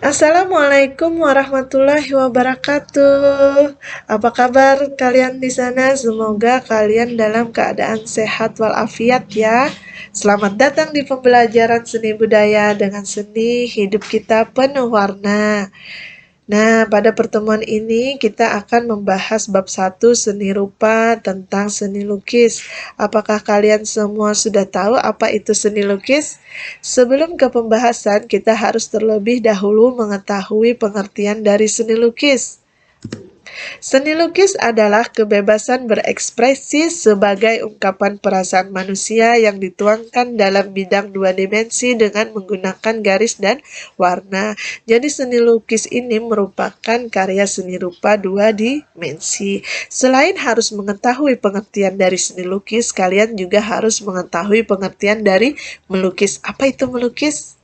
Assalamualaikum warahmatullahi wabarakatuh. Apa kabar kalian di sana? Semoga kalian dalam keadaan sehat walafiat ya. Selamat datang di pembelajaran seni budaya dengan seni hidup kita penuh warna. Nah, pada pertemuan ini kita akan membahas bab 1 seni rupa tentang seni lukis. Apakah kalian semua sudah tahu apa itu seni lukis? Sebelum ke pembahasan, kita harus terlebih dahulu mengetahui pengertian dari seni lukis. Seni lukis adalah kebebasan berekspresi sebagai ungkapan perasaan manusia yang dituangkan dalam bidang dua dimensi dengan menggunakan garis dan warna. Jadi seni lukis ini merupakan karya seni rupa dua dimensi. Selain harus mengetahui pengertian dari seni lukis, kalian juga harus mengetahui pengertian dari melukis. Apa itu melukis?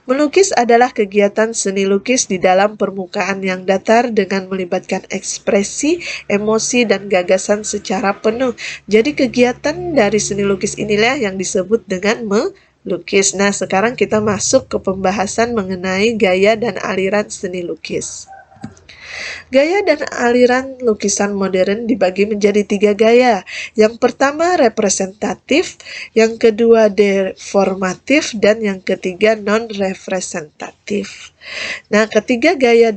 Melukis adalah kegiatan seni lukis di dalam permukaan yang datar dengan melibatkan ekspresi, emosi, dan gagasan secara penuh. Jadi kegiatan dari seni lukis inilah yang disebut dengan melukis. Nah, sekarang kita masuk ke pembahasan mengenai gaya dan aliran seni lukis. Gaya dan aliran lukisan modern dibagi menjadi 3 gaya. Yang pertama representatif, yang kedua deformatif, dan yang ketiga non-representatif. Nah, ketiga gaya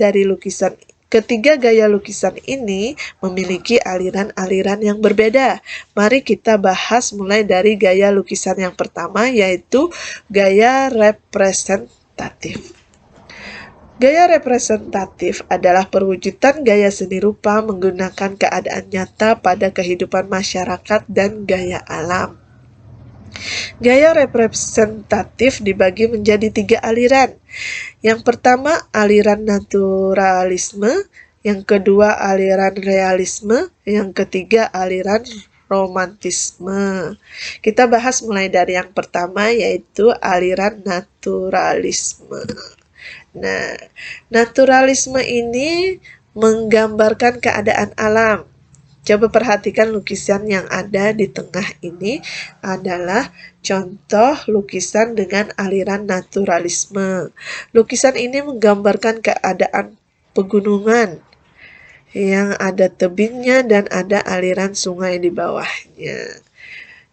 lukisan ini memiliki aliran-aliran yang berbeda. Mari kita bahas mulai dari gaya lukisan yang pertama, yaitu gaya representatif. Gaya representatif adalah perwujudan gaya seni rupa menggunakan keadaan nyata pada kehidupan masyarakat dan gaya alam. Gaya representatif dibagi menjadi 3 aliran. Yang pertama, aliran naturalisme, yang kedua, aliran realisme, yang ketiga, aliran romantisme. Kita bahas mulai dari yang pertama, yaitu aliran naturalisme. Nah, naturalisme ini menggambarkan keadaan alam. Coba perhatikan lukisan yang ada di tengah ini adalah contoh lukisan dengan aliran naturalisme. Lukisan ini menggambarkan keadaan pegunungan yang ada tebingnya dan ada aliran sungai di bawahnya.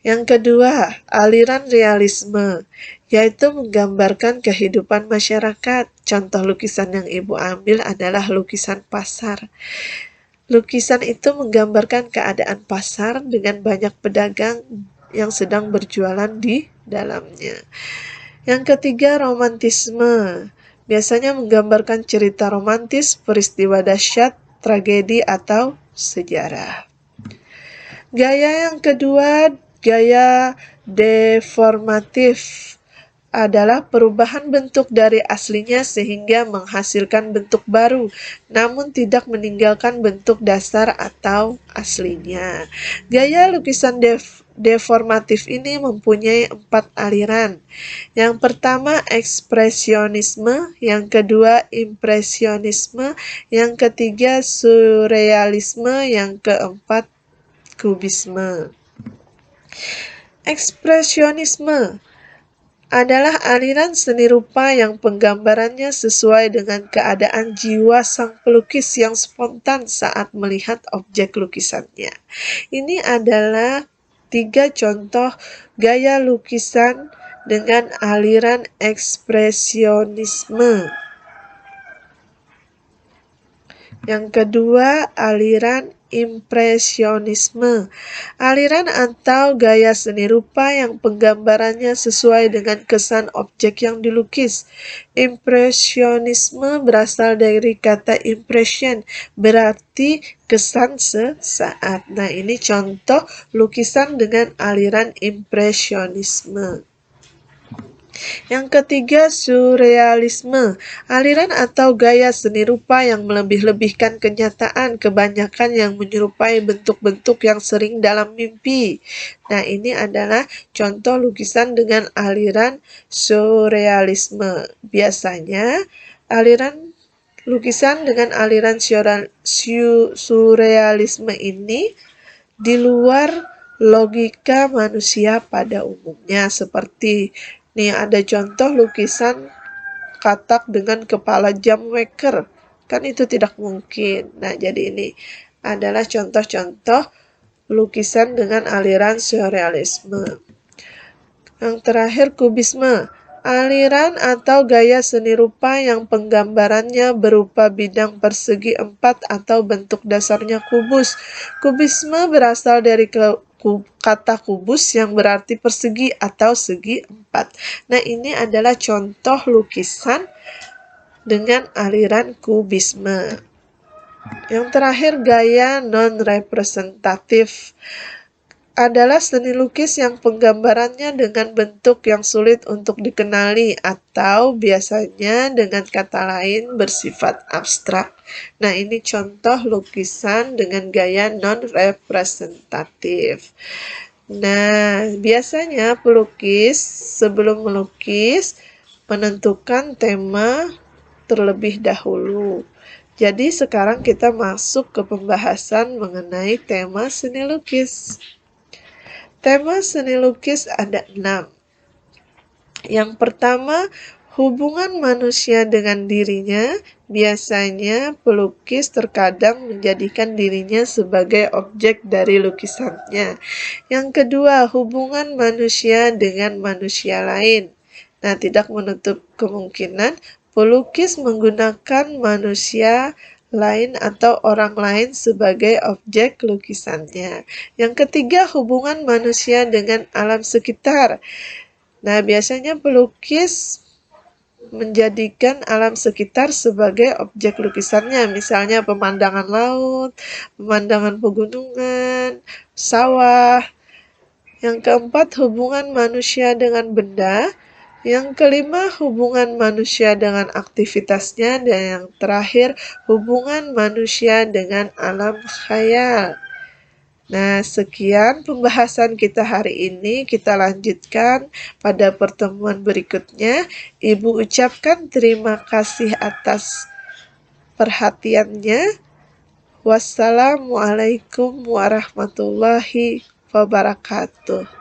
Yang kedua, aliran realisme, yaitu menggambarkan kehidupan masyarakat. Contoh lukisan yang Ibu ambil adalah lukisan pasar. Lukisan itu menggambarkan keadaan pasar dengan banyak pedagang yang sedang berjualan di dalamnya. Yang ketiga, romantisme. Biasanya menggambarkan cerita romantis, peristiwa dahsyat, tragedi, atau sejarah. Gaya yang kedua, gaya deformatif adalah perubahan bentuk dari aslinya sehingga menghasilkan bentuk baru, namun tidak meninggalkan bentuk dasar atau aslinya. Gaya lukisan deformatif ini mempunyai 4 aliran. Yang pertama ekspresionisme, yang kedua impresionisme, yang ketiga surrealisme, yang keempat kubisme. Ekspresionisme adalah aliran seni rupa yang penggambarannya sesuai dengan keadaan jiwa sang pelukis yang spontan saat melihat objek lukisannya. Ini adalah 3 contoh gaya lukisan dengan aliran ekspresionisme. Yang kedua, aliran impresionisme. Aliran atau gaya seni rupa yang penggambarannya sesuai dengan kesan objek yang dilukis. Impresionisme berasal dari kata impression, berarti kesan sesaat. Nah, ini contoh lukisan dengan aliran impresionisme. Yang ketiga, surrealisme, aliran atau gaya seni rupa yang melebih-lebihkan kenyataan, kebanyakan yang menyerupai bentuk-bentuk yang sering dalam mimpi. Nah, ini adalah contoh lukisan dengan aliran surrealisme. Biasanya, aliran lukisan dengan aliran surrealisme ini di luar logika manusia pada umumnya, seperti nih ada contoh lukisan katak dengan kepala jam waker. Kan itu tidak mungkin. Nah, jadi ini adalah contoh-contoh lukisan dengan aliran surrealisme. Yang terakhir, kubisme. Aliran atau gaya seni rupa yang penggambarannya berupa bidang persegi 4 atau bentuk dasarnya kubus. Kubisme berasal dari kata kubus yang berarti persegi atau segi 4. Nah, ini adalah contoh lukisan dengan aliran kubisme. Yang terakhir, gaya non-representatif adalah seni lukis yang penggambarannya dengan bentuk yang sulit untuk dikenali atau biasanya dengan kata lain bersifat abstrak. Nah, ini contoh lukisan dengan gaya non-representatif. Nah, biasanya pelukis sebelum melukis menentukan tema terlebih dahulu. Jadi sekarang kita masuk ke pembahasan mengenai tema seni lukis. Tema seni lukis ada 6. Yang pertama, hubungan manusia dengan dirinya. Biasanya pelukis terkadang menjadikan dirinya sebagai objek dari lukisannya. Yang kedua, hubungan manusia dengan manusia lain. Nah, tidak menutup kemungkinan pelukis menggunakan manusia lain atau orang lain sebagai objek lukisannya. Yang ketiga, hubungan manusia dengan alam sekitar. Nah, biasanya pelukis menjadikan alam sekitar sebagai objek lukisannya, misalnya pemandangan laut, pemandangan pegunungan, sawah. Yang keempat, hubungan manusia dengan benda. Yang kelima, hubungan manusia dengan aktivitasnya. Dan yang terakhir, hubungan manusia dengan alam khayal. Nah, sekian pembahasan kita hari ini. Kita lanjutkan pada pertemuan berikutnya. Ibu ucapkan terima kasih atas perhatiannya. Wassalamualaikum warahmatullahi wabarakatuh.